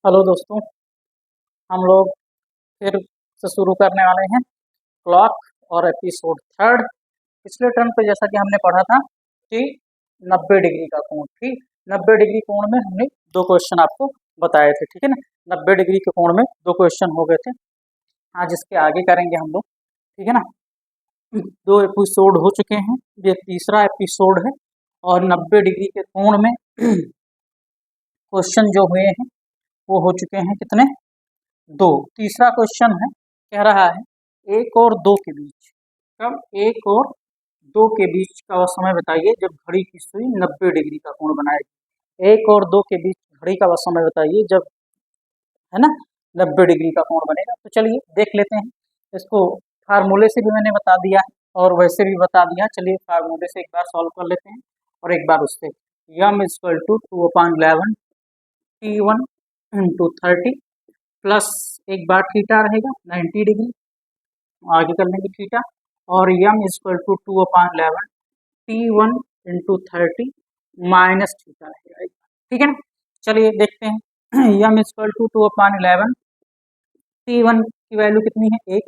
Hello दोस्तों, हम लोग फिर से शुरू करने वाले हैं क्लॉक और एपिसोड थर्ड। पिछले टर्म पे जैसा कि हमने पढ़ा था कि 90 डिग्री का कोण, ठीक, 90 डिग्री कोण में हमने दो क्वेश्चन आपको बताए थे, ठीक है ना। 90 डिग्री के कोण में दो क्वेश्चन हो गए थे। आज इसके आगे करेंगे हम लोग, ठीक है ना। दो एपिसोड हो चुके हैं, ये तीसरा एपिसोड है और 90 डिग्री के कोण में क्वेश्चन जो हुए हैं वो हो चुके हैं कितने, दो। तीसरा क्वेश्चन है, कह रहा है एक और दो के बीच, कब एक और दो के बीच का वह समय बताइए जब घड़ी की सुई 90 डिग्री का कोण बनाएगी। एक और दो के बीच घड़ी का वह समय बताइए जब, है ना, 90 डिग्री का कोण बनेगा। तो चलिए देख लेते हैं इसको। फार्मूले से भी मैंने बता दिया है और वैसे भी बता दिया। चलिए फार्मूले से एक बार सॉल्व कर लेते हैं और एक बार उससे। यम equal to 2/11 T1 into 30 plus एक बार थीटा रहेगा 90 डिग्री, आगे कर लेंगे थीटा, और यम equal to 2/11 T1 into 30 minus theta रहेगा, ठीक है ना। चलिए देखते हैं। यम इक्वल टू 2/11, T1 की वैल्यू कितनी है, एक,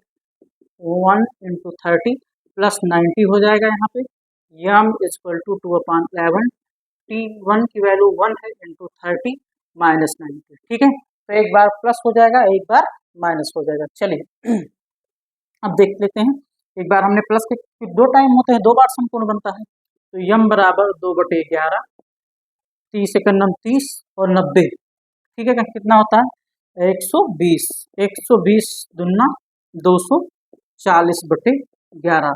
1 इंटू 30 प्लस 90 हो जाएगा यहाँ पे। यम इक्वल टू 2/11, T1 की वैल्यू 1 है इंटू 30 माइनस 90, ठीक है। तो एक बार प्लस हो जाएगा, एक बार माइनस हो जाएगा। चलिए अब देख लेते हैं। एक बार हमने प्लस के दो टाइम होते हैं, दो बार समकोण बनता है। तो यम बराबर 2/11, 30 एकम 30 और 90, ठीक है। कितना होता है 120, 120 दुना 240/11,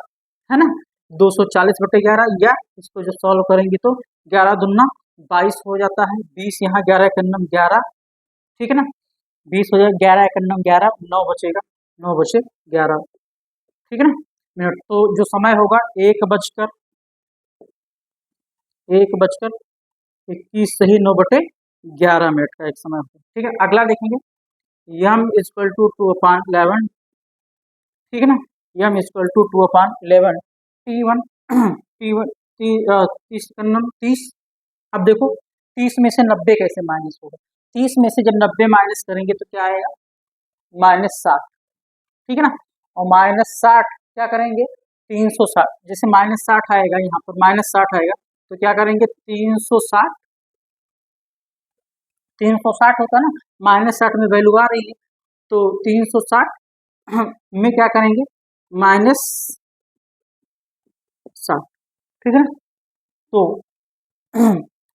है ना। 240/11, या इसको जो सॉल्व करेंगे तो 11 दुना 22 हो जाता है, 20 यहाँ 11 एकम 11, ठीक है ना। 20 हो जाएगा, 11 एकम 11, 9 बचेगा, 9 बचे 11, ठीक है ना मिनट। तो जो समय होगा 1 बजकर 21 सही 9/11 का एक समय होगा, ठीक है। अगला देखेंगे, यम इक्वल टू 2/11, ठीक है ना। यम इक्वल टू 2/11 T1 T1 30। अब देखो 30 में से 90 कैसे माइनस होगा। 30 में से जब 90 माइनस करेंगे तो क्या आएगा, -60, ठीक है ना। और -60 क्या करेंगे, 360, जैसे -60 आएगा, यहाँ पर -60 आएगा तो क्या करेंगे, 360, 360 होता है ना, -60 में वैल्यू आ रही है तो 360 में क्या करेंगे, -60, ठीक है ना। तो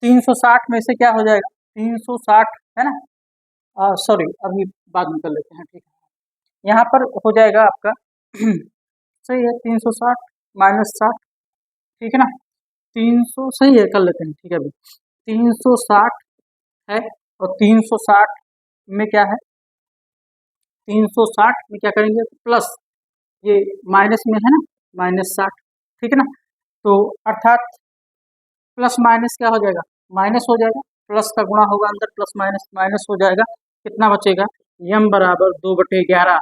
360 में से क्या हो जाएगा, 360, है ना, सॉरी अभी बाद में कर लेते हैं, ठीक है। यहाँ पर हो जाएगा आपका सही है 360 -60, ठीक है ना। 300 सही है, कर लेते हैं, ठीक है। अभी 360 है और 360 में क्या है, 360 में क्या करेंगे, प्लस ये माइनस में है ना, -60, ठीक है ना। तो अर्थात प्लस माइनस क्या हो जाएगा, माइनस हो जाएगा, प्लस का गुणा होगा अंदर, प्लस माइनस माइनस हो जाएगा, कितना बचेगा, यम बराबर 2/11।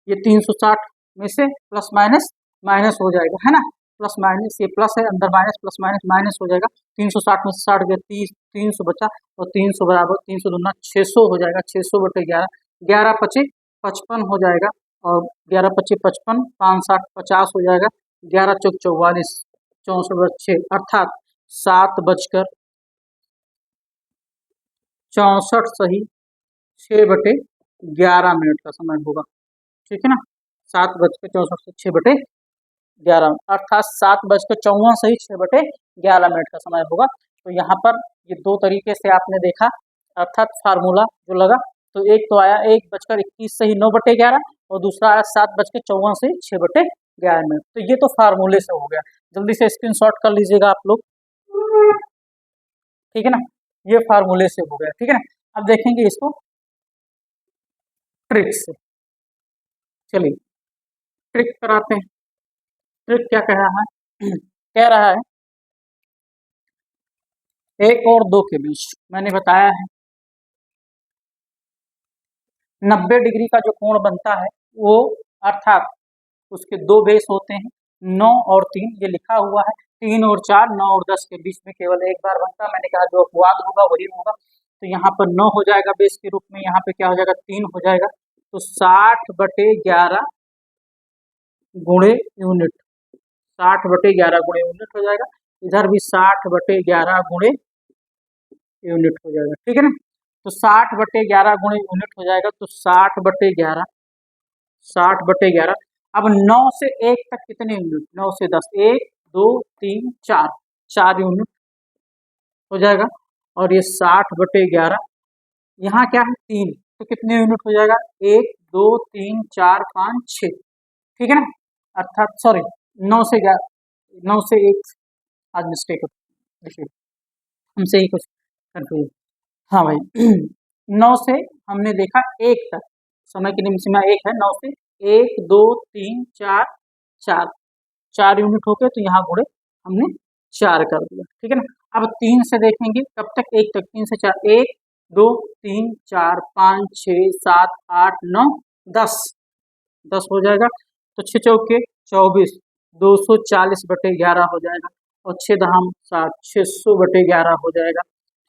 ये 360 में से प्लस माइनस माइनस हो जाएगा, है ना। प्लस माइनस, ये प्लस है, अंदर माइनस, प्लस माइनस माइनस हो जाएगा। 360 में से 60 गया, 30, 300 बचा, और 300 बराबर 300 दूना 600 हो जाएगा, 600/11, 11 पचे 55 हो जाएगा, और 11 पचे 55, 5 60 50 हो जाएगा, 11 चौक 44, 64/6, अर्थात 7 बजकर 64 सही 6/11 का समय होगा, ठीक है ना। 7 बजकर 64 से 6/11, अर्थात 7 बजकर 54 सही 6/11 का समय होगा। तो यहाँ पर ये दो तरीके से आपने देखा, अर्थात फार्मूला जो लगा, तो एक तो आया 1 बजकर 21 सही 9/11, और दूसरा आया 7 बजकर 54 सही 6/11। तो ये तो फार्मूले से हो गया, जल्दी से स्क्रीनशॉट कर लीजिएगा आप लोग, ठीक है ना। ये फार्मूले से हो गया, ठीक है ना। अब देखेंगे इसको ट्रिक से। चलिए ट्रिक कराते हैं। ट्रिक क्या कह रहा है, कह रहा है एक और दो के बीच, मैंने बताया है 90 डिग्री का जो कोण बनता है वो, अर्थात उसके दो बेस होते हैं, 9 और 3, ये लिखा हुआ है। 3 और 4, 9 और 10 के बीच में केवल एक बार बनता है। मैंने कहा जो अपवाद होगा वही होगा, तो यहाँ पर 9 हो जाएगा बेस के रूप में, यहाँ पे क्या हो जाएगा 3 हो जाएगा, तो 60/11 गुणे यूनिट, 60/11 गुणे यूनिट हो जाएगा। इधर भी 60/11 गुणे यूनिट हो जाएगा, ठीक है ना। तो 60/11 गुणे यूनिट हो जाएगा, तो 60/11, 60/11। अब 9 से 1 तक कितने यूनिट, 9 से 10, 1 2 3 4, 4 यूनिट हो जाएगा। और ये 60/11, यहाँ क्या है 3, तो कितने यूनिट हो जाएगा, 1 2 3 4 5 6, ठीक है ना। अर्थात सॉरी 9 से 11, 9 से 1, आज मिस्टेक हो, देखिए हमसे ही कुछ कंफ्यूज। हाँ भाई 9 से हमने देखा 1 तक, समय की निम्न सीमा 1 है, 9 से 1 2 3 4 4, 4 यूनिट हो गए, तो यहाँ गुणे हमने 4 कर दिया, ठीक है ना। अब 3 से देखेंगे कब तक, 1 तक, 3 से 4, 1 2 3 4 5 6 7 8 9 10, 10 हो जाएगा, तो 6 चौके 24, 240/11 हो जाएगा, और 6 दहम 60, 600/11 हो जाएगा,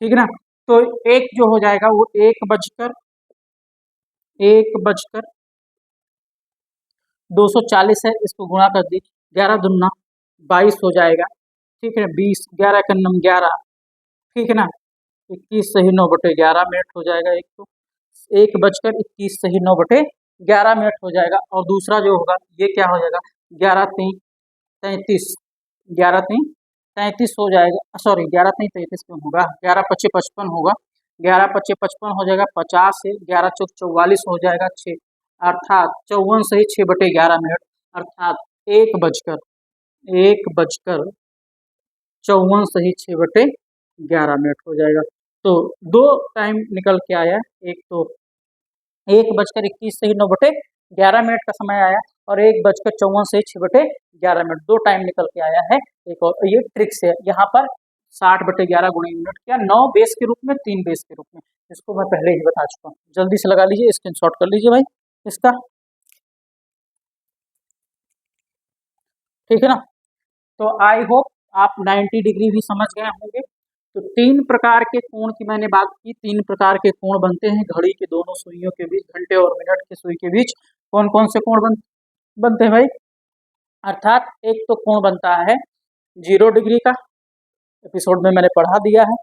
ठीक है ना। तो एक जो हो जाएगा वो 1:240 है, इसको गुणा कर दी, 11 दूना 22 हो जाएगा, ठीक है, 20, 11 का नम 11, ठीक है ना, 21 सही 9/11 मिनट हो जाएगा। एक तो 1:21 सही 9/11 मिनट हो जाएगा। और दूसरा जो होगा ये क्या हो जाएगा, 11×3 = 33, 11×3 = 33 हो जाएगा, सॉरी 11×3 = 33 क्यों होगा, 11×5 = 55 होगा, 11×5 = 55 हो जाएगा, 50 है, 11×4 = 44 हो जाएगा, 6, अर्थात 54 सही 6/11 मिनट, अर्थात 1:54 सही 6/11 मिनट हो जाएगा। तो दो टाइम निकल के आया, एक तो 1:21 सही 9/11 मिनट का समय आया, और 1:54 सही 6/11 मिनट, दो टाइम निकल के आया है। एक और ये ट्रिक्स है, यहाँ पर 60/11 गुणे यूनिट किया, 9 बेस के रूप में, 3 बेस के रूप में, इसको मैं पहले ही बता चुका हूँ, जल्दी से लगा लीजिए, स्क्रीनशॉट कर लीजिए भाई इसका, ठीक है ना। तो आई होप आप 90 डिग्री भी समझ गए होंगे। तो 3 प्रकार के कोण की मैंने बात की, 3 प्रकार के कोण बनते हैं घड़ी के दोनों सुइयों के बीच, घंटे और मिनट की सुई के बीच कौन कौन से कोण बनते हैं भाई, अर्थात एक तो कोण बनता है 0 डिग्री का, एपिसोड में मैंने पढ़ा दिया है,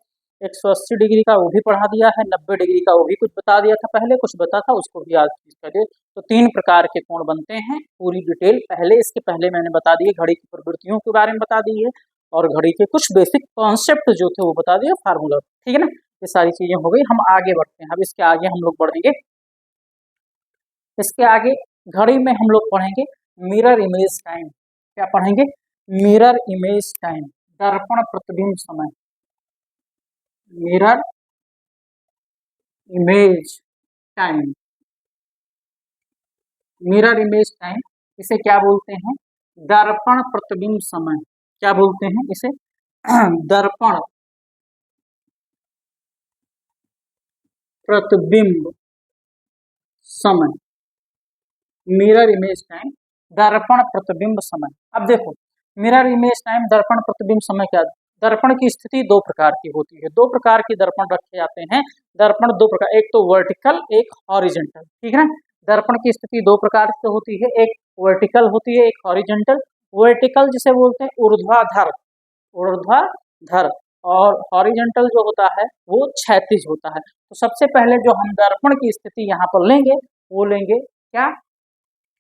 180 डिग्री का वो भी पढ़ा दिया है, 90 डिग्री का वो भी कुछ बता दिया था, पहले कुछ बता था उसको भी आज करिए। तो 3 प्रकार के कोण बनते हैं, पूरी डिटेल पहले, इसके पहले मैंने बता दी, घड़ी की प्रवृत्तियों के बारे में बता दी है, और घड़ी के कुछ बेसिक कॉन्सेप्ट जो थे वो बता दिए, फार्मूला, ठीक है ना। ये सारी चीजें हो गई, हम आगे बढ़ते हैं। अब इसके आगे हम लोग बढ़ेंगे, इसके आगे घड़ी में हम लोग पढ़ेंगे मिरर इमेज टाइम। क्या पढ़ेंगे, मिरर इमेज टाइम, दर्पण प्रतिबिंब समय, mirror image time, mirror image time, इसे क्या बोलते हैं, दर्पण प्रतिबिंब समय, क्या बोलते हैं इसे, दर्पण प्रतिबिंब समय, मिरर इमेज टाइम, दर्पण प्रतिबिंब समय। अब देखो मिरर इमेज टाइम, दर्पण प्रतिबिंब समय क्या, दर्पण की स्थिति दो प्रकार की होती है, दो प्रकार के दर्पण रखे जाते हैं, दर्पण दो प्रकार, एक तो वर्टिकल, एक हॉरिजॉन्टल, ठीक है ना। दर्पण की स्थिति दो प्रकार से होती है, एक वर्टिकल होती है, एक हॉरिजॉन्टल। वर्टिकल जिसे बोलते हैं ऊर्ध्वाधर, ऊर्ध्वाधर, और हॉरिजॉन्टल जो होता है वो क्षैतिज होता है। तो सबसे पहले जो हम दर्पण की स्थिति यहाँ पर लेंगे वो लेंगे क्या,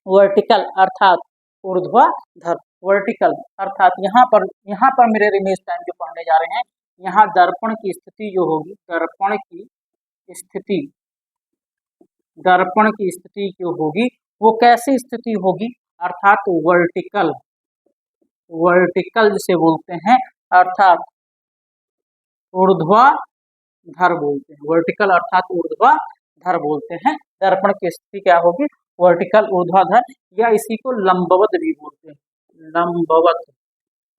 वर्टिकल अर्थात ऊर्ध्वाधर, वर्टिकल अर्थात यहाँ पर मिरर इमेज टाइम जो पढ़ने जा रहे हैं, यहाँ दर्पण की स्थिति जो होगी, दर्पण की स्थिति, दर्पण की स्थिति जो होगी वो कैसी स्थिति होगी, अर्थात वर्टिकल, वर्टिकल जिसे बोलते हैं, अर्थात ऊर्ध्वाधर बोलते हैं, वर्टिकल अर्थात ऊर्ध्वाधर बोलते हैं। दर्पण की स्थिति क्या होगी, वर्टिकल ऊर्ध्वाधर, या इसी को लंबवत भी बोलते हैं, लंबवत,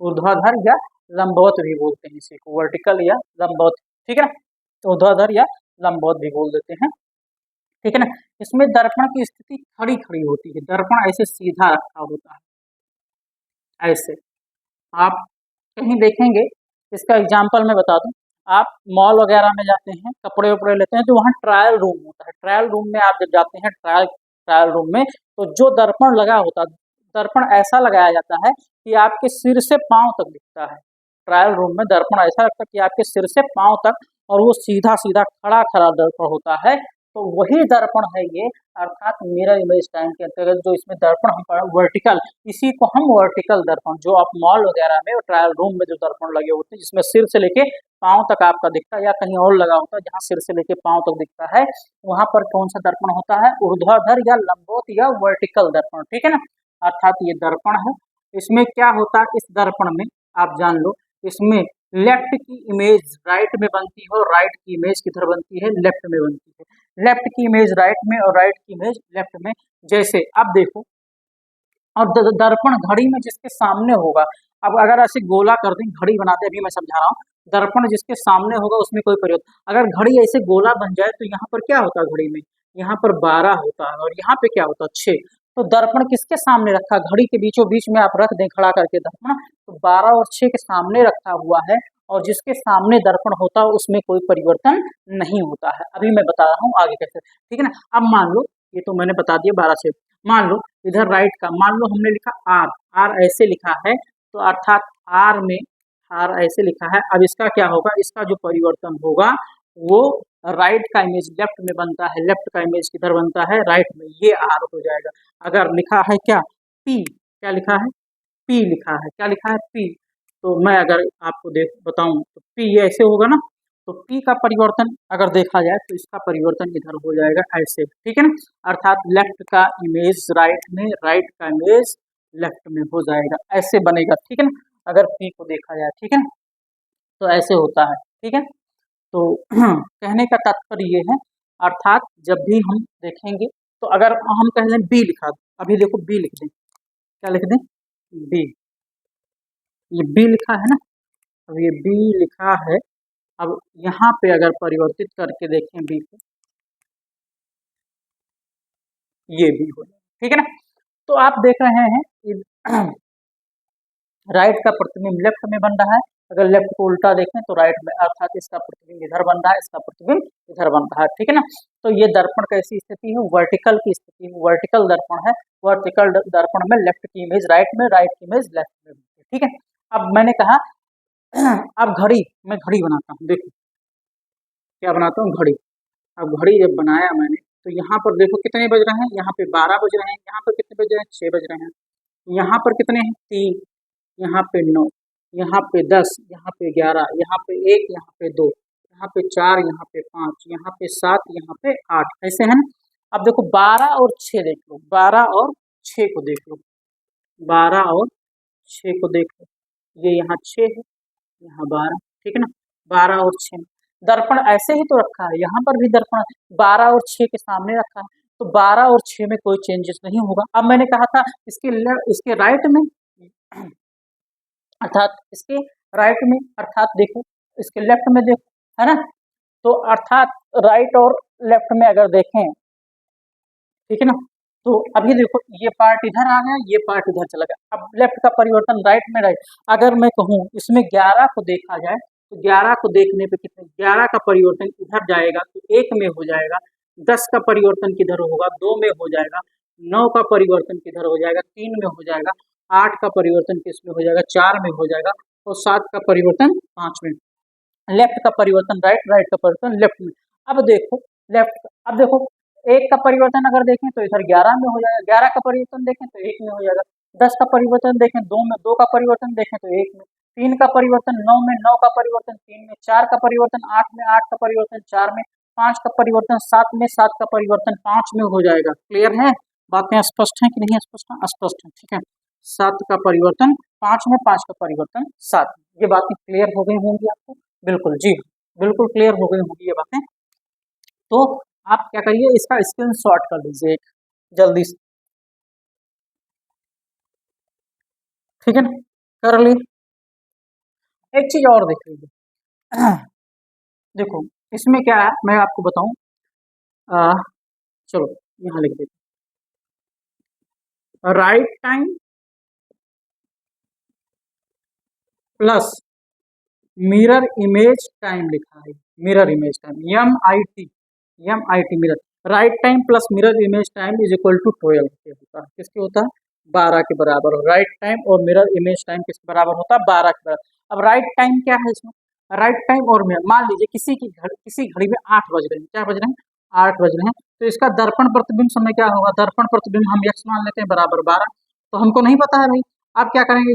ऊर्ध्वाधर या लंबवत भी बोलते हैं इसी को, वर्टिकल या लंबवत, ठीक है ना, ऊर्ध्वाधर या लंबवत भी बोल देते हैं, ठीक है ना। इसमें दर्पण की स्थिति खड़ी खड़ी होती है, दर्पण ऐसे सीधा रखा होता है, ऐसे आप कहीं देखेंगे, इसका एग्जाम्पल मैं बता दूं, आप मॉल वगैरह में जाते हैं, कपड़े वपड़े लेते हैं, तो वहाँ ट्रायल रूम होता है। ट्रायल रूम में आप जब जाते हैं ट्रायल ट्रायल रूम में, तो जो दर्पण लगा होता है, दर्पण ऐसा लगाया जाता है कि आपके सिर से पाँव तक दिखता है। ट्रायल रूम में दर्पण ऐसा लगता है कि आपके सिर से पाँव तक, और वो सीधा सीधा खड़ा खड़ा दर्पण होता है। तो वही दर्पण है ये, अर्थात मिरर इमेज टाइम के अंतर्गत जो इसमें दर्पण हम पढ़े वर्टिकल, इसी को हम वर्टिकल दर्पण, जो आप मॉल वगैरह में और ट्रायल रूम में जो दर्पण लगे होते हैं जिसमें सिर से लेके पाँव तक आपका दिखता है, या कहीं और लगा होता है जहाँ सिर से लेके पाँव तक दिखता है, वहां पर कौन सा दर्पण होता है? ऊर्ध्वाधर या लंबवत या वर्टिकल दर्पण, ठीक है ना। अर्थात ये दर्पण है। इसमें क्या होता है, इस दर्पण में आप जान लो, इसमें लेफ्ट की इमेज राइट में बनती है और राइट की इमेज किधर बनती है? लेफ्ट में बनती है। लेफ्ट की इमेज राइट में और राइट की इमेज लेफ्ट में। जैसे अब देखो, और दर्पण घड़ी में जिसके सामने होगा, अब अगर ऐसे गोला कर दें, घड़ी बनाते अभी मैं समझा रहा हूँ, दर्पण जिसके सामने होगा उसमें कोई परिवर्तन, अगर घड़ी ऐसे गोला बन जाए तो यहाँ पर क्या होता है? घड़ी में यहाँ पर 12 होता है और यहाँ पे क्या होता है? 6। तो दर्पण किसके सामने रखा? घड़ी के बीचों बीच में आप रख दें खड़ा करके दर्पण, तो 12 और 6 के सामने रखा हुआ है, और जिसके सामने दर्पण होता है उसमें कोई परिवर्तन नहीं होता है। अभी मैं बता रहा हूँ आगे कैसे, ठीक है ना। अब मान लो, ये तो मैंने बता दिया 12 से, मान लो इधर राइट का, मान लो हमने लिखा आर, आर ऐसे लिखा है, तो अर्थात आर में, आर ऐसे लिखा है, अब इसका क्या होगा? इसका जो परिवर्तन होगा वो राइट का इमेज लेफ्ट में बनता है, लेफ्ट का इमेज किधर बनता है? राइट में, ये आर हो जाएगा। अगर लिखा है क्या? पी, क्या लिखा है? पी लिखा है, क्या लिखा है? पी। तो मैं अगर आपको देख बताऊं तो पी ये ऐसे होगा ना, तो पी का परिवर्तन अगर देखा जाए तो इसका परिवर्तन इधर हो जाएगा ऐसे, ठीक है ना। अर्थात लेफ्ट का इमेज राइट में, राइट का इमेज लेफ्ट में हो जाएगा, ऐसे बनेगा, ठीक है ना। अगर पी को देखा जाए, ठीक है ना, तो ऐसे होता है, ठीक है। तो कहने का तात्पर्य ये है, अर्थात जब भी हम देखेंगे, तो अगर हम कह लें बी लिखा, अभी देखो बी लिख दें, क्या लिख दें? बी। ये बी लिखा है ना, अब ये बी लिखा है, अब यहाँ पे अगर परिवर्तित करके देखें बी को, ये बी हो जाएगा, ठीक है ना। तो आप देख रहे हैं राइट का प्रतिबिंब लेफ्ट में बन रहा है, अगर लेफ्ट को उल्टा देखें तो राइट में, अर्थात इसका प्रतिबिंब इधर बन रहा है, इसका प्रतिबिंब इधर बन रहा है, ठीक है ना। तो ये दर्पण कैसी स्थिति है? वर्टिकल की स्थिति है, वर्टिकल दर्पण है। वर्टिकल दर्पण में लेफ्ट की इमेज राइट में, राइट की इमेज लेफ्ट में, ठीक है। अब मैंने कहा अब घड़ी, मैं घड़ी बनाता हूँ, देखो क्या बनाता हूँ? घड़ी। अब घड़ी जब बनाया मैंने, तो यहाँ पर देखो कितने बज रहे हैं? यहाँ पे 12 बज रहे हैं। यहाँ पर कितने बज रहे हैं? 6 बज रहे हैं। यहाँ पर कितने हैं? 3, यहाँ पे 9, यहाँ पे 10, यहाँ पे 11, यहाँ पे 1, यहाँ पे 2, यहाँ पे 4, यहाँ पे 5, यहाँ पे 7, यहाँ पे 8, ऐसे है ना। अब देखो 12 और 6 देख लो, 12 और 6 को देख लो, 12 और 6 को देख लो, ये यहाँ 6 है, यहाँ 12, ठीक है ना। 12 और 6, दर्पण ऐसे ही तो रखा है, यहाँ पर भी दर्पण 12 और 6 के सामने रखा है, तो 12 और 6 में कोई चेंजेस नहीं होगा। अब मैंने कहा था इसके राइट में, अर्थात इसके राइट में, अर्थात देखो इसके लेफ्ट में देखो, है ना। तो अर्थात राइट और लेफ्ट में अगर देखें, ठीक है ना, तो अभी देखो ये पार्ट इधर आ गया, ये पार्ट इधर चला गया। अब लेफ्ट का परिवर्तन राइट में, राइट, अगर मैं कहूँ इसमें 11 को देखा जाए, तो 11 को देखने पे कितने, 11 का परिवर्तन इधर जाएगा तो 1 में हो जाएगा, 10 का परिवर्तन किधर होगा? 2 में हो जाएगा, 9 का परिवर्तन किधर हो जाएगा? 3 में हो जाएगा, 8 का परिवर्तन किस में हो जाएगा? 4 में हो जाएगा, और 7 का परिवर्तन 5 में। लेफ्ट का परिवर्तन राइट, राइट का परिवर्तन लेफ्ट में। अब देखो लेफ्ट, अब देखो 1 का परिवर्तन अगर देखें तो इधर 11 में हो जाएगा, 11 का परिवर्तन देखें तो 1 में हो जाएगा, 10 का परिवर्तन देखें 2 में, 2 का परिवर्तन देखें तो 1 में, 3 का परिवर्तन 9 में, 9 का परिवर्तन 3 में, 4 का परिवर्तन 8 में, 8 का परिवर्तन 4 में, 5 का परिवर्तन 7 में, 7 का परिवर्तन 5 में हो जाएगा। क्लियर है? बातें स्पष्ट हैं कि नहीं स्पष्ट है? स्पष्ट है, ठीक है। 7 का परिवर्तन 5 में, 5 का परिवर्तन 7 में, ये बातें क्लियर हो गई होंगी आपको? बिल्कुल जी, बिल्कुल क्लियर हो गई होगी ये बातें। तो आप क्या करिए, इसका स्क्रीनशॉट कर लीजिए एक, जल्दी से, ठीक है ना, कर ली। एक चीज और देख लीजिए देखो इसमें क्या है मैं आपको बताऊं, चलो यहाँ लिख देते, right time plus mirror image time लिखा है, mirror image time MIT mirror. Right time plus mirror image time is equal to 12 होता है, किसके होता है 12 के बराबर। राइट टाइम और मिरर इमेज टाइम किसके बराबर होता है 12 के बराबर। अब राइट टाइम क्या है इसमें, राइट टाइम और मिरर, मान लीजिए किसी घड़ी में 8 बज रहे हैं, क्या बज रहे हैं 8 बज रहे हैं, तो इसका दर्पण प्रतिबिंब समय क्या होगा, दर्पण प्रतिबिंब हम यक्स मान लेते हैं बराबर 12, तो हमको नहीं पता है भाई। आप क्या करेंगे,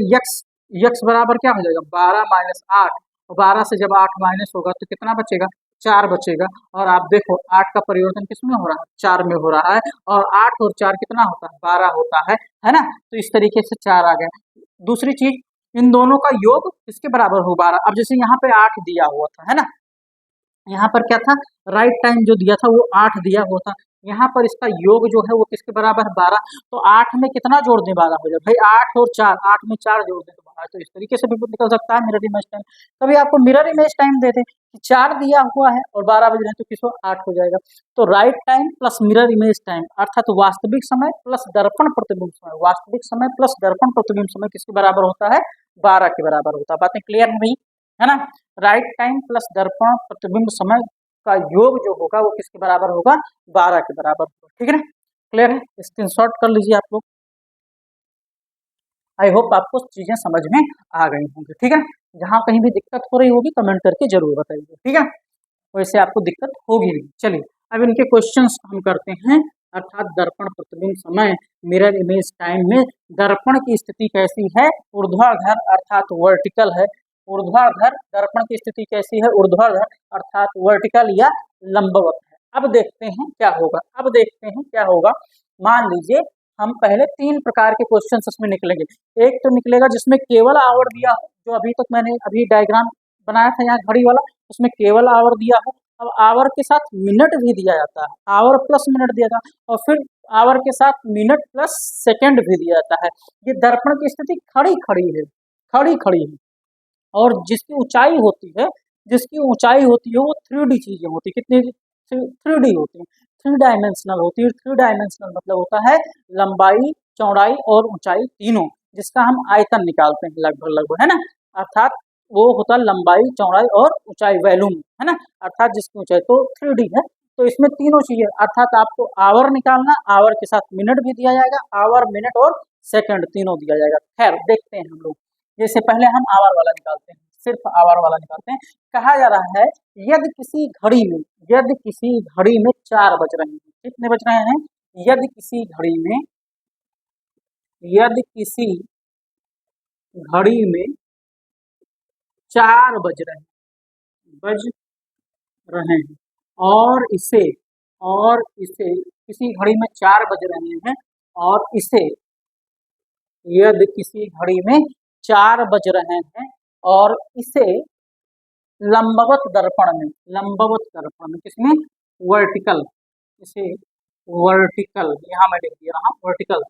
यक्स बराबर क्या हो जाएगा 12 माइनस 8, और 12 से जब 8 माइनस होगा तो कितना बचेगा 4 बचेगा। और आप देखो 8 का परिवर्तन किसमें हो रहा है 4 में हो रहा है, और 8 और 4 कितना होता है 12 होता है ना। तो इस तरीके से 4 आ गया। दूसरी चीज, इन दोनों का योग किसके बराबर हो 12। अब जैसे यहाँ पे 8 दिया हुआ था है ना, यहाँ पर क्या था राइट टाइम जो दिया था वो 8 दिया हुआ था, यहाँ पर इसका योग जो है वो किसके बराबर है 12। तो 8 में कितना जोड़ दें 12 हो जाए भाई, 8 और 4, 8 में 4 जोड़ दें तो 12। तो इस तरीके से भी निकल सकता है मिरर इमेज टाइम। कभी आपको मिरर इमेज टाइम दे दे कि 4 दिया हुआ है और 12 बज रहे हैं तो किसको 8 हो जाएगा। तो right time plus mirror image time अर्थात वास्तविक समय प्लस दर्पण प्रतिबिंब समय, वास्तविक समय प्लस दर्पण प्रतिबिंब समय किसके बराबर होता है 12 के बराबर होता है। बातें क्लियर है भाई, है ना। राइट टाइम प्लस दर्पण प्रतिबिंब समय का योग जो होगा वो किसके बराबर होगा 12 के बराबर होगा। ठीक है ना, क्लियर है, स्क्रीनशॉट कर लीजिए आप लोग। आई होप आपको चीजें समझ में आ गई होंगी। ठीक है, जहां कहीं भी दिक्कत हो रही होगी कमेंट करके जरूर बताइए। ठीक है, वैसे आपको दिक्कत होगी नहीं। चलिए अब इनके क्वेश्चंस हम करते हैं। अर्थात दर्पण प्रतिबिंब समय मिरर इमेज टाइम में दर्पण की स्थिति कैसी है, ऊर्ध्वाधर अर्थात वर्टिकल है, ऊर्ध्वाधर दर्पण की स्थिति कैसी है ऊर्ध्वाधर अर्थात वर्टिकल या लंबवत है। अब देखते हैं क्या होगा, अब देखते हैं क्या होगा। मान लीजिए हम पहले 3 प्रकार के क्वेश्चन इसमें निकलेंगे। एक तो निकलेगा जिसमें केवल आवर दिया हो, जो अभी तक मैंने अभी डायग्राम बनाया था यहाँ घड़ी वाला, उसमें केवल आवर दिया हो। अब आवर के साथ मिनट भी दिया जाता है, आवर प्लस मिनट दिया जाता है, और फिर आवर के साथ मिनट प्लस सेकंड भी दिया जाता है। ये दर्पण की स्थिति खड़ी खड़ी है, खड़ी खड़ी है, और जिसकी ऊंचाई होती है, जिसकी ऊंचाई होती है वो 3D चीजें होती है। कितनी 3D होती है, 3 डायमेंशनल होती है। 3 डायमेंशनल मतलब होता है लंबाई चौड़ाई और ऊंचाई तीनों, जिसका हम आयतन निकालते हैं लगभग लगभग, है ना। अर्थात वो होता है लंबाई चौड़ाई और ऊंचाई वैल्यूम, है ना, अर्थात जिसकी ऊंचाई तो 3D है। तो इसमें तीनों चीजें, अर्थात आपको आवर निकालना, आवर के साथ मिनट भी दिया जाएगा, आवर मिनट और सेकंड तीनों दिया जाएगा। खैर देखते हैं हम लोग, जैसे पहले हम आवर वाला निकालते हैं, सिर्फ आवर वाला निकालते हैं। कहा जा रहा है यदि किसी घड़ी में, यदि किसी घड़ी में 4 बज रहे हैं, कितने बज रहे हैं, यदि किसी घड़ी में, यदि किसी घड़ी में 4 बज रहे हैं, बज रहे हैं, और इसे, और इसे किसी घड़ी में 4 बज रहे हैं और इसे, यदि किसी घड़ी में 4 बज रहे हैं और इसे लंबवत दर्पण में, लंबवत दर्पण में किसमें वर्टिकल, इसे वर्टिकल यहाँ मैं लिख दिया रहा वर्टिकल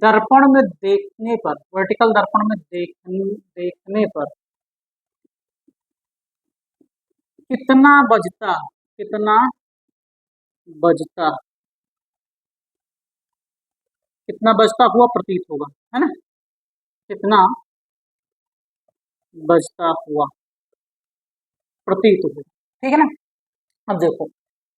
दर्पण में देखने पर, वर्टिकल दर्पण में देखने पर कितना बजता, कितना बजता, कितना बजता हुआ प्रतीत होगा, है ना, कितना बजता हुआ प्रतीत होगा। ठीक है ना। अब देखो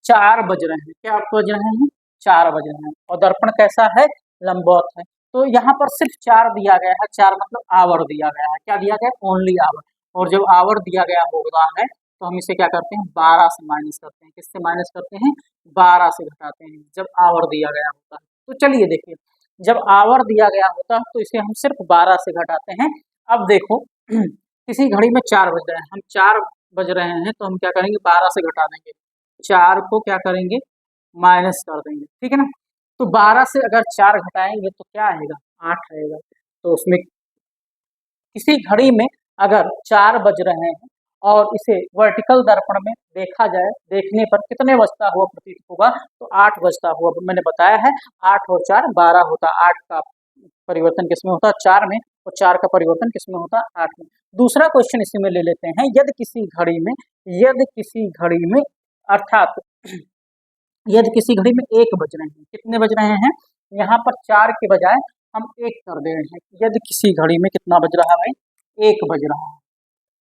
4 बज रहे हैं, क्या बज रहे हैं 4 बज रहे हैं, और दर्पण कैसा है लंबवत है। तो यहाँ पर सिर्फ 4 दिया गया है, 4 मतलब आवर दिया गया है, क्या दिया गया है ओनली आवर। और जब आवर दिया गया होता है तो हम इसे क्या करते हैं 12 से माइनस करते हैं, किससे माइनस करते हैं 12 से घटाते हैं जब आवर दिया गया होता है। तो चलिए देखिए, जब आवर दिया गया होता है तो इसे हम सिर्फ 12 से घटाते हैं। अब देखो किसी घड़ी में 4 बज रहे हैं, हम 4 बज रहे हैं तो हम क्या करेंगे 12 से घटा देंगे, 4 को क्या करेंगे माइनस कर देंगे। ठीक है ना। तो 12 से अगर 4 घटाएंगे तो क्या आएगा 8 आएगा। तो उसमें किसी घड़ी में अगर 4 बज रहे हैं और इसे वर्टिकल दर्पण में देखा जाए, देखने पर कितने बजता हुआ प्रतीत होगा, तो 8 बजता हुआ मैंने बताया है। 8 और 4 12 होता, 8 का परिवर्तन किसमें होता 4 में, और 4 का परिवर्तन किसमें होता 8 में। दूसरा क्वेश्चन इसी में ले लेते हैं, यदि किसी घड़ी में, यदि किसी घड़ी में अर्थात यदि किसी घड़ी में 1 बज रहे हैं, कितने बज रहे हैं, यहाँ पर 4 के बजाय हम 1 कर दे रहे हैं। यदि किसी घड़ी में कितना बज रहा है भाई 1 बज रहा है,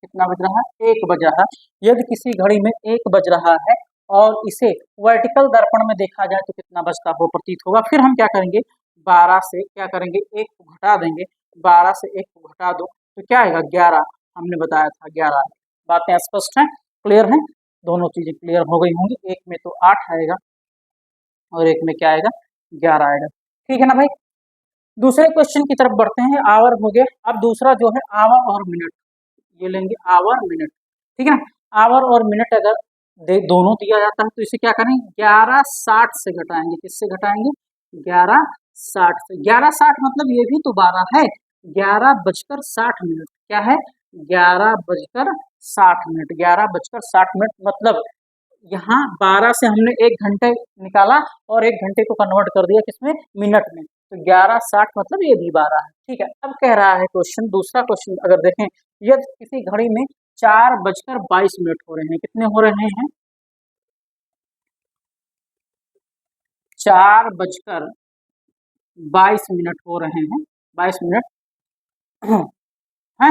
कितना बज रहा है, 1 बज रहा है। यदि किसी घड़ी में 1 बज रहा है और इसे वर्टिकल दर्पण में देखा जाए तो कितना बजता हो प्रतीत होगा। फिर हम क्या करेंगे, 12 से क्या करेंगे, 1 को घटा देंगे, 12 से 1 को घटा दो तो क्या आएगा, 11। हमने बताया था 11। बातें स्पष्ट हैं, क्लियर हैं, दोनों चीजें क्लियर हो गई होंगी। एक में तो 8 आएगा और एक में क्या आएगा, 11 आएगा। ठीक है ना भाई। दूसरे क्वेश्चन की तरफ बढ़ते हैं। आवर हो गया, अब दूसरा जो है आवर और मिनट, ये लेंगे आवर मिनट। ठीक है ना। आवर और मिनट अगर दोनों दिया जाता है तो इसे क्या करेंगे, 11:60 से घटाएंगे। किससे घटाएंगे, 11:60 से। 11:60 मतलब ये भी तो 12 है, 11:60 क्या है, 11:60। 11:60 मतलब यहाँ 12 से हमने 1 घंटे निकाला और 1 घंटे को कन्वर्ट कर दिया किसमें, मिनट में, तो 11:60 मतलब ये भी 12 है। ठीक है। अब कह रहा है क्वेश्चन, दूसरा क्वेश्चन अगर देखें, यदि किसी घड़ी में 4:22 हो रहे हैं, कितने हो रहे हैं, 4:22 हो रहे हैं, 22 मिनट है,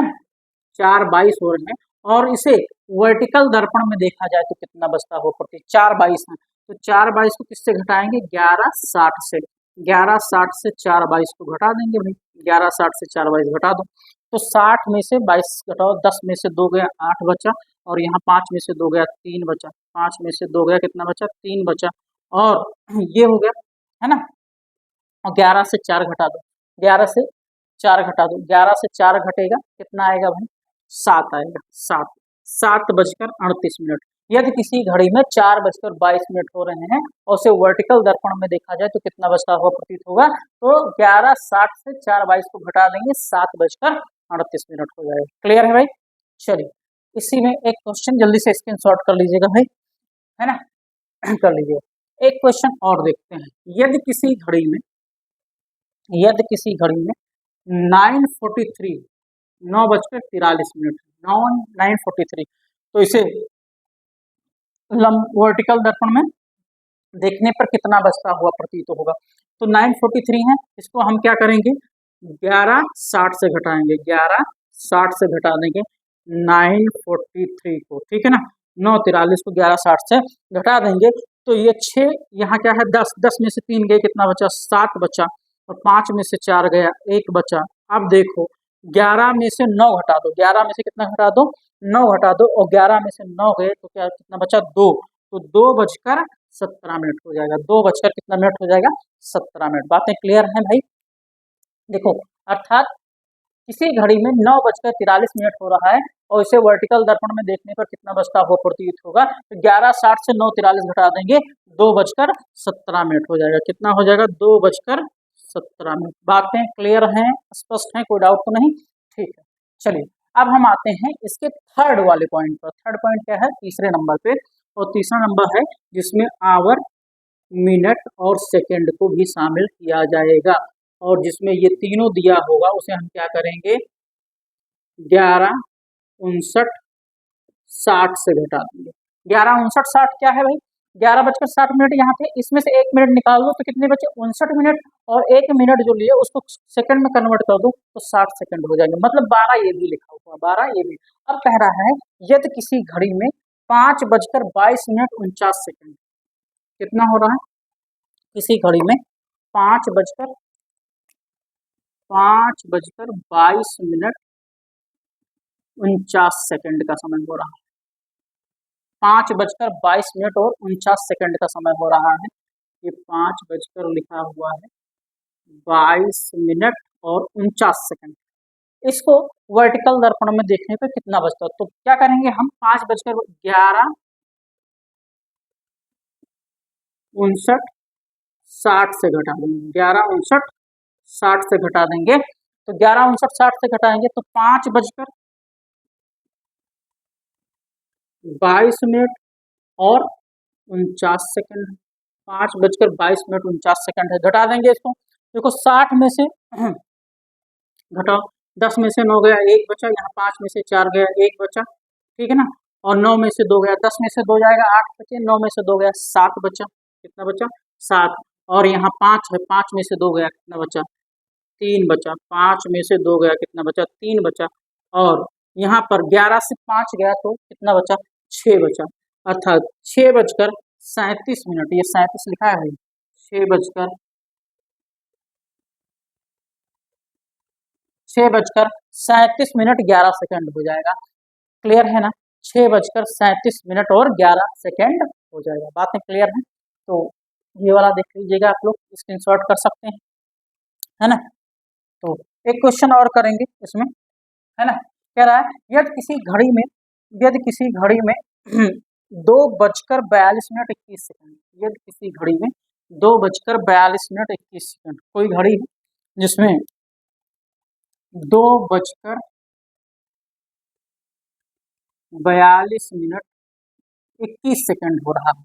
4:22 हो रहे हैं और इसे वर्टिकल दर्पण में देखा जाए तो कितना बचता हो प्रतीत, 4:22 है तो 4:22 को किससे घटाएंगे, 11:60 से। 11:60 से 4:22 को घटा देंगे भाई, 11:60 से 4:22 घटा दो तो 60 में से 22 घटाओ, 10 में से 2 गया 8 बचा, और यहाँ 5 में से 2 गया 3 बचा, 5 में से 2 गया कितना बचा, 3 बचा, और ये हो गया है ना। और 11 से 4 घटा दो, 11 से 4 घटा दो, 11 से 4 घटेगा कितना आएगा भाई, 7 आएगा, 7। 7:38। यदि किसी घड़ी में 4:22 हो रहे हैं और उसे वर्टिकल दर्पण में देखा जाए तो कितना बचता हुआ प्रतीत होगा, तो 11:60 से 4:22 को घटा देंगे, 7:38 हो जाएगा। क्लियर है भाई। चलिए इसी में एक क्वेश्चन जल्दी से स्क्रीनशॉट कर लीजिएगा भाई, है ना कर लीजिएगा। एक क्वेश्चन और देखते हैं। यदि किसी घड़ी में 9:43 9:43 तो इसे वर्टिकल दर्पण में देखने पर कितना बचता हुआ प्रतीत होगा। तो 9:43 है, इसको हम क्या करेंगे, 11:60 से घटाएंगे, 11:60 से घटा देंगे 9:43 को। ठीक है ना, 9:43 को 11:60 से घटा देंगे तो ये 6, यहाँ क्या है 10, 10 में से 3 गए कितना बचा, 7 बचा, और 5 में से 4 गया 1 बचा। अब देखो 11 में से 9 घटा दो, 11 में से कितना घटा दो, 9 घटा दो, और 11 में से 9 गए तो क्या कितना बचा, 2, तो 2:17 हो जाएगा, 2 बजकर कितना मिनट हो जाएगा, 17 मिनट। बातें क्लियर हैं भाई। देखो अर्थात किसी घड़ी में 9:43 हो रहा है और इसे वर्टिकल दर्पण में देखने पर कितना बचता हुआ प्रतीत होगा, तो 11:60 से 9:43 घटा देंगे, 2:17 हो जाएगा। कितना हो जाएगा, 2:17। बातें क्लियर हैं, स्पष्ट हैं, कोई डाउट तो नहीं। ठीक है, चलिए अब हम आते हैं इसके थर्ड वाले पॉइंट पर। थर्ड पॉइंट क्या है, तीसरे नंबर पे, और तीसरा नंबर है जिसमें आवर, मिनट और सेकंड को भी शामिल किया जाएगा, और जिसमें ये तीनों दिया होगा उसे हम क्या करेंगे, 11:59:60 से घटा देंगे। 11:59:60 क्या है भाई, 11:60 यहाँ थे, इसमें से 1 मिनट निकाल दो तो कितने बचे, 59 मिनट, और 1 मिनट जो लिए उसको सेकंड में कन्वर्ट कर दो तो 60 सेकंड हो जाएंगे, मतलब 12 ये भी लिखा हुआ, 12 ये भी। अब कह रहा है यदि किसी घड़ी में 5:22 कितना हो रहा है, किसी घड़ी में 5:22 का समय हो रहा है, 5:22 का समय हो रहा है। ये 5 बजकर लिखा हुआ है 22 मिनट और 49 सेकंड। इसको वर्टिकल दर्पण में देखने पर कितना बचता है, तो क्या करेंगे हम, 5:11:59:60 से घटा देंगे, 11:59:60 से घटा देंगे, तो 11:59:60 से घटाएंगे तो 5:22 मिनट और 49 सेकंड, 5:22 मिनट 49 सेकंड है। घटा देंगे इसको, देखो 60 में से घटाओ, 10 में से 9 गया 1 बचा, यहाँ 5 में से 4 गया 1 बचा, ठीक है ना, और 9 में से 2 गया, 10 में से 2 जाएगा 8 बचे, 9 में से 2 गया 7 बचा, कितना बचा 7, और यहाँ 5 है, 5 में से 2 गया कितना बचा 3 बचा, 5 में से 2 गया कितना बचा 3 बचा, और यहाँ पर 11 से 5 गया तो कितना बचा, 6 बचा, अर्थात 6:37, ये 37 लिखा है, 6:37 हो जाएगा। क्लियर है ना, 6:37 और 11 सेकेंड हो जाएगा। बातें क्लियर है? तो ये वाला देख लीजिएगा, आप लोग स्क्रीनशॉट कर सकते हैं, है ना। तो एक क्वेश्चन और करेंगे इसमें, है ना। कह रहा है यदि किसी घड़ी में 2:42 यदि किसी घड़ी में 2:42 कोई घड़ी है जिसमें 2:42 हो रहा है।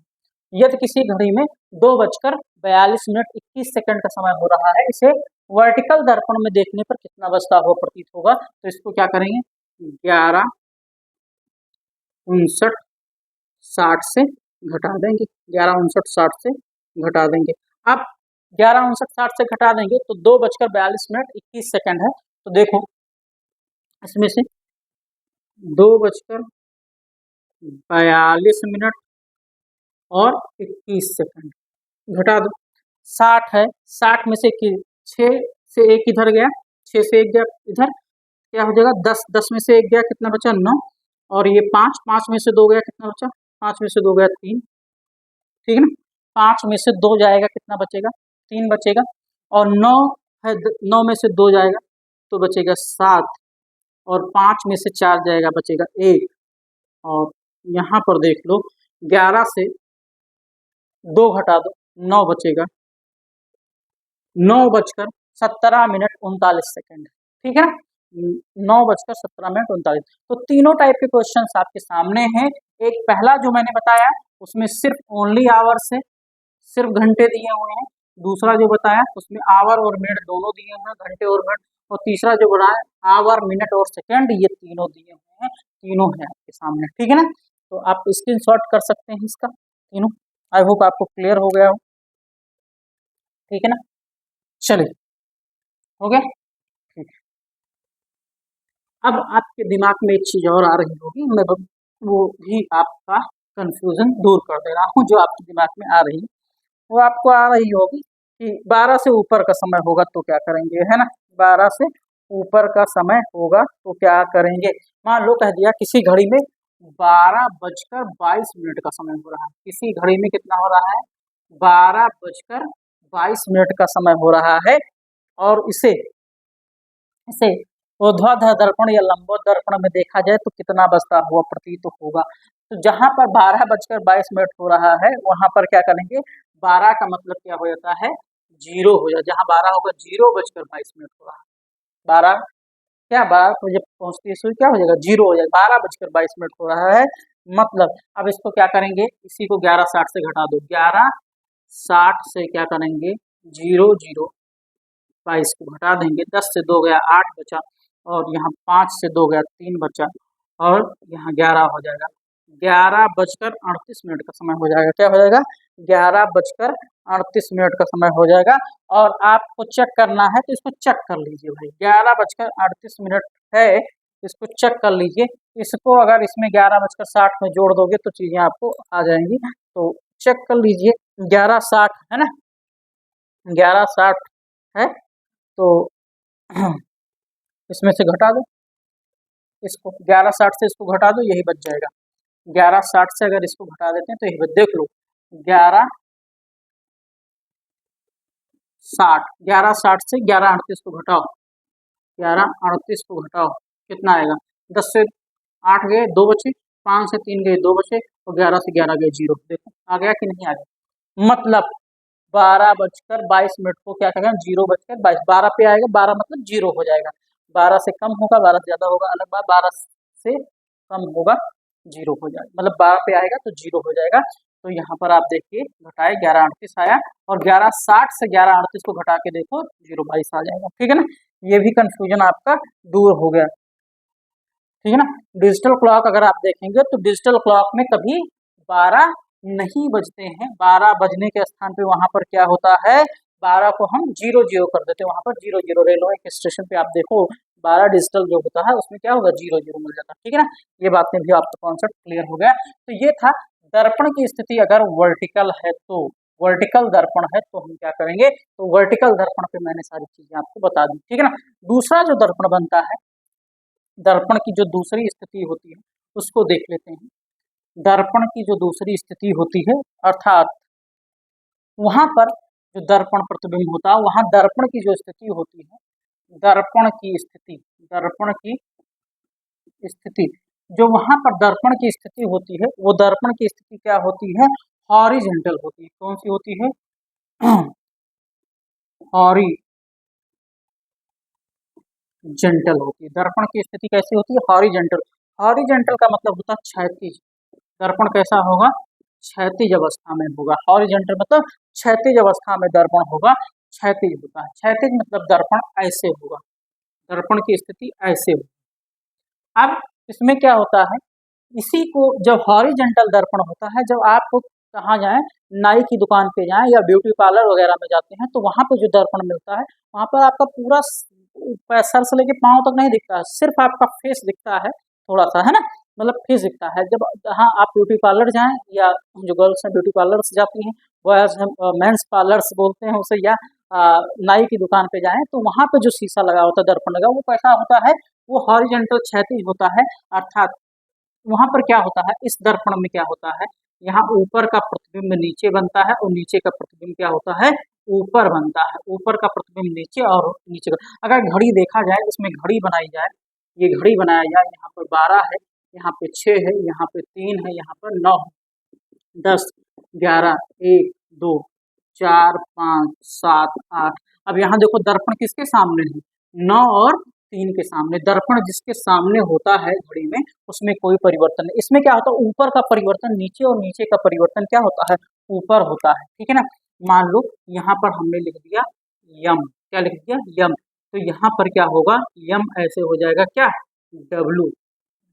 यदि किसी घड़ी में 2:42 का समय हो रहा है, इसे वर्टिकल दर्पण में देखने पर कितना बजता हुआ प्रतीत होगा। तो इसको क्या करेंगे, 11:59:60 से घटा देंगे, 11:59:60 से घटा देंगे। अब 11:59:60 से घटा देंगे तो 2:42 है। तो देखो इसमें से 2:42 और 21 घटा दो, 60 है, 60 में से 6 से 1 इधर गया, 6 से 1 गया इधर, क्या हो जाएगा 10, 10 में से 1 गया कितना बचा 9, और ये 5, 5 में से 2 गया कितना बचा, 5 में से 2 गया 3, ठीक है ना। 5 में से 2 जाएगा कितना बचेगा, 3 बचेगा, और 9 है, 9 में से 2 जाएगा तो बचेगा 7, और 5 में से 4 जाएगा बचेगा 1, और यहाँ पर देख लो 11 से 2 घटा दो, 9 बचेगा, 9:17:39, ठीक है ना, 9:17:39। तो तीनों टाइप के क्वेश्चन आपके सामने हैं। एक पहला जो मैंने बताया उसमें सिर्फ ओनली आवर से सिर्फ घंटे दिए हुए हैं, दूसरा जो बताया उसमें आवर और मिनट दोनों दिए हुए हैं, घंटे और मिनट, और तीसरा जो बताया आवर, मिनट और सेकंड, ये तीनों दिए हुए हैं, तीनों है आपके सामने, ठीक है ना। तो आप स्क्रीनशॉट कर सकते हैं इसका तीनों। आई होप आपको क्लियर हो गया हो, ठीक है ना। चलिए, हो गया, ठीक। अब आपके दिमाग में एक चीज और आ रही होगी, मैं वो भी आपका कंफ्यूजन दूर कर दे रहा हूँ, जो आपके दिमाग में आ रही है वो आपको आ रही होगी कि 12 से ऊपर का समय होगा तो क्या करेंगे, है ना। 12 से ऊपर का समय होगा तो क्या करेंगे। मान लो कह दिया किसी घड़ी में 12:22 का समय हो रहा है, किसी घड़ी में कितना हो रहा है, 12:22 का समय हो रहा है, और इसे इसे ऊर्ध्वाधर दर्पण या लंबोदर दर्पण में देखा जाए तो कितना बजता हुआ प्रतीत होगा। तो जहां पर 12:22 हो रहा है वहां पर क्या करेंगे, 12 का मतलब क्या हो जाता है, 0 हो जाता है। जहां 12 होगा 0:22 हो रहा है, 12 क्या 12 को जब पहुंचती है क्या हो जाएगा, 0 हो जाएगा, 12:22 हो रहा है। मतलब अब इसको क्या करेंगे, इसी को 11:60 से घटा दो, 11:60 से क्या करेंगे, 0:22 को घटा देंगे, 10 से 2 गया 8 बचा, और यहाँ 5 से 2 गया 3 बचा, और यहाँ 11 हो जाएगा, 11:38 का समय हो जाएगा। क्या हो जाएगा, 11:38 का समय हो जाएगा। और आपको चेक करना है तो इसको चेक कर लीजिए भाई, 11:38 है, इसको चेक कर लीजिए। इसको अगर इसमें 11:60 में जोड़ दोगे तो चीजें आपको आ जाएंगी, तो चेक कर लीजिए। 11:60 है ना, 11:60 है, तो इसमें से घटा दो, इसको 11:60 से इसको घटा दो, यही बच जाएगा। 11:60 से अगर इसको घटा देते हैं तो यही देख लो, 11:60 से 11:38 को घटाओ, 11:38 को घटाओ कितना आएगा, 10 से 8 गए 2 बचे, 5 से 3 गए 2 बचे, और 11 से 11 गए 0। देखो आ गया कि नहीं आ गया। मतलब 12:22 को क्या करेगा, 0:22, 12 पे आएगा, 12 मतलब 0 हो जाएगा, 12 से कम होगा 12 से ज्यादा होगा अलग बात, 12 से कम होगा 0 हो जाएगा, मतलब 12 पे आएगा तो 0 हो जाएगा। तो यहाँ पर आप देखिए घटाए 11:38 आया, और 11:60 से 11:38 को घटा के देखो 0:22 आ जाएगा, ठीक है ना। ये भी कंफ्यूजन आपका दूर हो गया, ठीक है ना। डिजिटल क्लॉक अगर आप देखेंगे तो डिजिटल क्लॉक में कभी 12 नहीं बजते हैं, 12 बजने के स्थान पे वहां पर क्या होता है, 12 को हम 00 कर देते हैं, वहां पर 00। रेलवे के स्टेशन पे आप देखो 12 डिजिटल जो होता है उसमें क्या होगा 0 0 मिल जाता है, ठीक है ना। ये बातें भी आपका कॉन्सेप्ट क्लियर हो गया। तो ये था दर्पण की स्थिति अगर वर्टिकल है तो, वर्टिकल दर्पण है तो हम क्या करेंगे, तो वर्टिकल दर्पण पे मैंने सारी चीजें आपको बता दी, ठीक है ना। दूसरा जो दर्पण बनता है, दर्पण की जो दूसरी स्थिति होती है उसको देख लेते हैं। दर्पण की जो दूसरी स्थिति होती है अर्थात वहां पर जो दर्पण प्रतिबिंब होता है वहां दर्पण की जो स्थिति होती है, दर्पण की स्थिति, दर्पण की स्थिति जो वहां पर दर्पण की स्थिति होती है वो दर्पण की स्थिति क्या होती है, हॉरिजेंटल होती है। कौन सी होती है, हॉरिजेंटल होती है। दर्पण की स्थिति कैसी होती है, हॉरिजेंटल। हॉरिजेंटल का मतलब होता है क्षैतिज। दर्पण कैसा होगा, क्षैतिज अवस्था में होगा। हॉरिजेंटल मतलब क्षैतिज अवस्था में दर्पण होगा, क्षैतिज होता है। क्षैतिज मतलब दर्पण ऐसे होगा, दर्पण की स्थिति ऐसे होगी। अब इसमें क्या होता है, इसी को जब हॉरिजेंटल दर्पण होता है, जब आप कहाँ जाएं, नाई की दुकान पे जाएं या ब्यूटी पार्लर वगैरह में जाते हैं तो वहां पे जो दर्पण मिलता है वहां पर आपका पूरा सर से लेके पांव तक नहीं दिखता है, सिर्फ आपका फेस दिखता है थोड़ा सा, है ना, मतलब फेस दिखता है। जब जहाँ आप ब्यूटी पार्लर जाएं या जो गर्ल्स हैं ब्यूटी पार्लर से जाती हैं, बॉयज मेंस पार्लर्स बोलते हैं उसे, या नाई की दुकान पे जाएं तो वहां पे जो शीशा लगा होता है, दर्पण लगा, वो कैसा होता है, वो हॉरिजेंटल क्षैतिज होता है। अर्थात वहां पर क्या होता है, इस दर्पण में क्या होता है, यहाँ ऊपर का प्रतिबिंब नीचे बनता है और नीचे का प्रतिबिंब क्या होता है, ऊपर बनता है। ऊपर का प्रतिबिंब नीचे और नीचे का, अगर घड़ी देखा जाए, इसमें घड़ी बनाई जाए, ये घड़ी बनाया जाए, यहाँ पर 12 है, यहाँ पे 6 है, यहाँ पे 3 है, यहाँ पर 9 है, 10 11 1 2 4 5 7 8। अब यहाँ देखो दर्पण किसके सामने है, 9 और 3 के सामने। दर्पण जिसके सामने होता है घड़ी में उसमें कोई परिवर्तन नहीं। इसमें क्या होता है, ऊपर का परिवर्तन नीचे और नीचे का परिवर्तन क्या होता है, ऊपर होता है, ठीक है ना। मान लो यहाँ पर हमने लिख दिया यम, क्या लिख दिया, यम, तो यहाँ पर क्या होगा, यम ऐसे हो जाएगा क्या, डब्लू,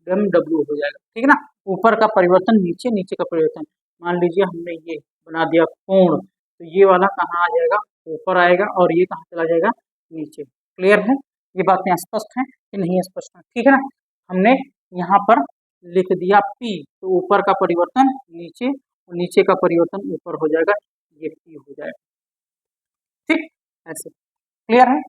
एम डब्लू हो जाएगा, ठीक है ना। ऊपर का परिवर्तन नीचे, नीचे का परिवर्तन, मान लीजिए हमने ये बना दिया कोण, तो ये वाला कहाँ आ जाएगा, ऊपर आएगा, और ये कहाँ चला जाएगा, नीचे। क्लियर है, ये बातें स्पष्ट हैं कि नहीं स्पष्ट है, ठीक है ना। हमने यहाँ पर लिख दिया पी, तो ऊपर का परिवर्तन नीचे और नीचे का परिवर्तन ऊपर हो जाएगा, ये पी हो जाएगा, ठीक, ऐसे। क्लियर है,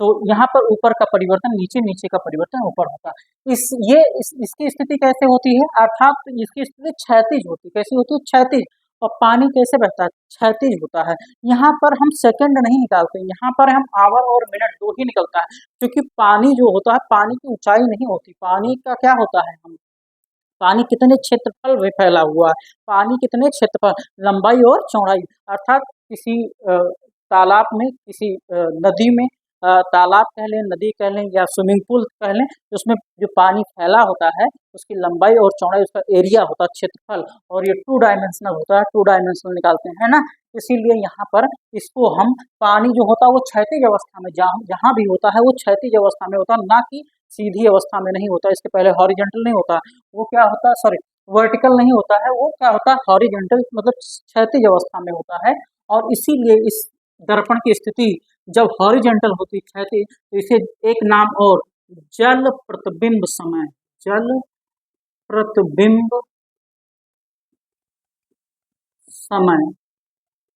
तो यहाँ पर ऊपर का परिवर्तन नीचे, नीचे का परिवर्तन ऊपर होता है। इसकी स्थिति कैसे होती है, अर्थात इसकी स्थिति क्षैतिज होती है। कैसी होती है, क्षैतिज। और पानी कैसे बहता है, क्षैतिज होता है। यहाँ पर हम सेकंड नहीं निकालते, यहाँ पर हम आवर और मिनट दो ही निकलता है, क्योंकि पानी जो होता है, पानी की ऊंचाई नहीं होती, पानी का क्या होता है, हम पानी कितने क्षेत्रफल में फैला हुआ है, पानी कितने क्षेत्रफल, लंबाई और चौड़ाई। अर्थात किसी तालाब में, किसी नदी में, तालाब कह लें, नदी कह लें, या स्विमिंग पूल कह लें, उसमें जो पानी फैला होता है उसकी लंबाई और चौड़ाई, उसका एरिया होता है, क्षेत्रफल, और ये 2 डायमेंशनल होता है, 2 डायमेंशनल निकालते हैं ना। इसीलिए यहाँ पर इसको हम, पानी जो होता है वो क्षैतिज अवस्था में, जहाँ भी होता है वो क्षैतिज अवस्था में होता है, ना कि सीधी अवस्था में नहीं होता। इसके पहले हॉरिजेंटल नहीं होता, वो क्या होता है, सॉरी, वर्टिकल नहीं होता है, वो क्या होता है, हॉरिजेंटल, मतलब क्षैतिज अवस्था में होता है। और इसीलिए इस दर्पण की स्थिति जब हॉरिजेंटल होती है, क्षैतिज, तो इसे एक नाम और जल प्रतिबिंब समय, जल प्रतिबिंब समय,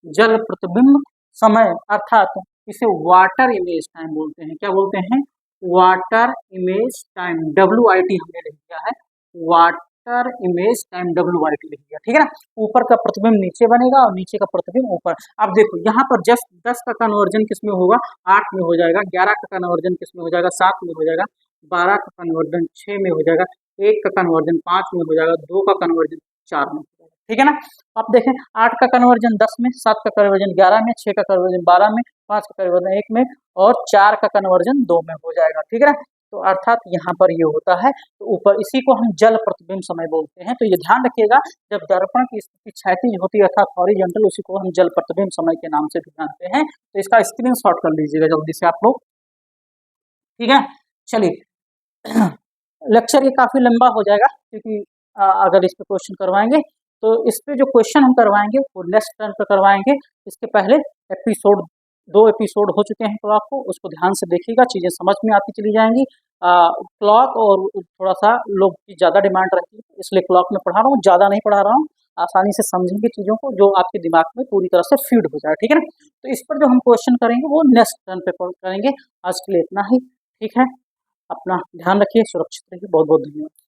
जल प्रतिबिंब समय, अर्थात इसे वाटर इमेज टाइम बोलते हैं। क्या बोलते हैं, वाटर इमेज टाइम, WIT हमने लिख दिया है, वाटर इमेज टाइम, WIT लिख दिया, ठीक है ना। ऊपर का प्रतिबिंब नीचे बनेगा और नीचे का प्रतिबिंब ऊपर। अब देखो यहाँ पर जस्ट 10 का कन्वर्जन किस में होगा, 8 में हो जाएगा, 11 का कन्वर्जन किस में हो जाएगा, 7 में हो जाएगा, 12 का कन्वर्जन 6 में हो जाएगा, 1 का कन्वर्जन 5 में हो जाएगा, 2 का कन्वर्जन 4 में हो जाएगा, ठीक है ना। अब देखें 8 का कन्वर्जन 10 में, 7 का कन्वर्जन 11 में, 6 का कन्वर्जन 12 में, 5 का कन्वर्जन 1 में, और 4 का कन्वर्जन 2 में हो जाएगा, ठीक है ना। तो अर्थात यहाँ पर ये होता है, तो ऊपर इसी को हम जल प्रतिबिंब समय बोलते हैं। तो ये ध्यान रखिएगा, जब दर्पण की स्थिति क्षैतिज होती है अर्थात हॉरिजॉन्टल, उसी को हम जल प्रतिबिंब समय के नाम से भी जानते हैं। तो इसका स्क्रीनशॉट कर लीजिएगा जल्दी से आप लोग, ठीक है। चलिए लेक्चर ये काफी लंबा हो जाएगा, क्योंकि अगर इस पे क्वेश्चन करवाएंगे तो इस पे जो क्वेश्चन हम करवाएंगे वो नेक्स्ट टर्न पे करवाएंगे। इसके पहले एपिसोड 2 एपिसोड हो चुके हैं, तो आपको उसको ध्यान से देखिएगा, चीजें समझ में आती चली जाएंगी। क्लॉक और थोड़ा सा लोग की ज़्यादा डिमांड रहती है, इसलिए क्लॉक में पढ़ा रहा हूँ, ज़्यादा नहीं पढ़ा रहा हूँ, आसानी से समझेंगे चीज़ों को जो आपके दिमाग में पूरी तरह से फीड हो जाए, ठीक है ना। तो इस पर जो हम क्वेश्चन करेंगे वो नेक्स्ट टर्न पे करेंगे। आज के लिए इतना ही, ठीक है। अपना ध्यान रखिए, सुरक्षित रहिए, बहुत बहुत धन्यवाद।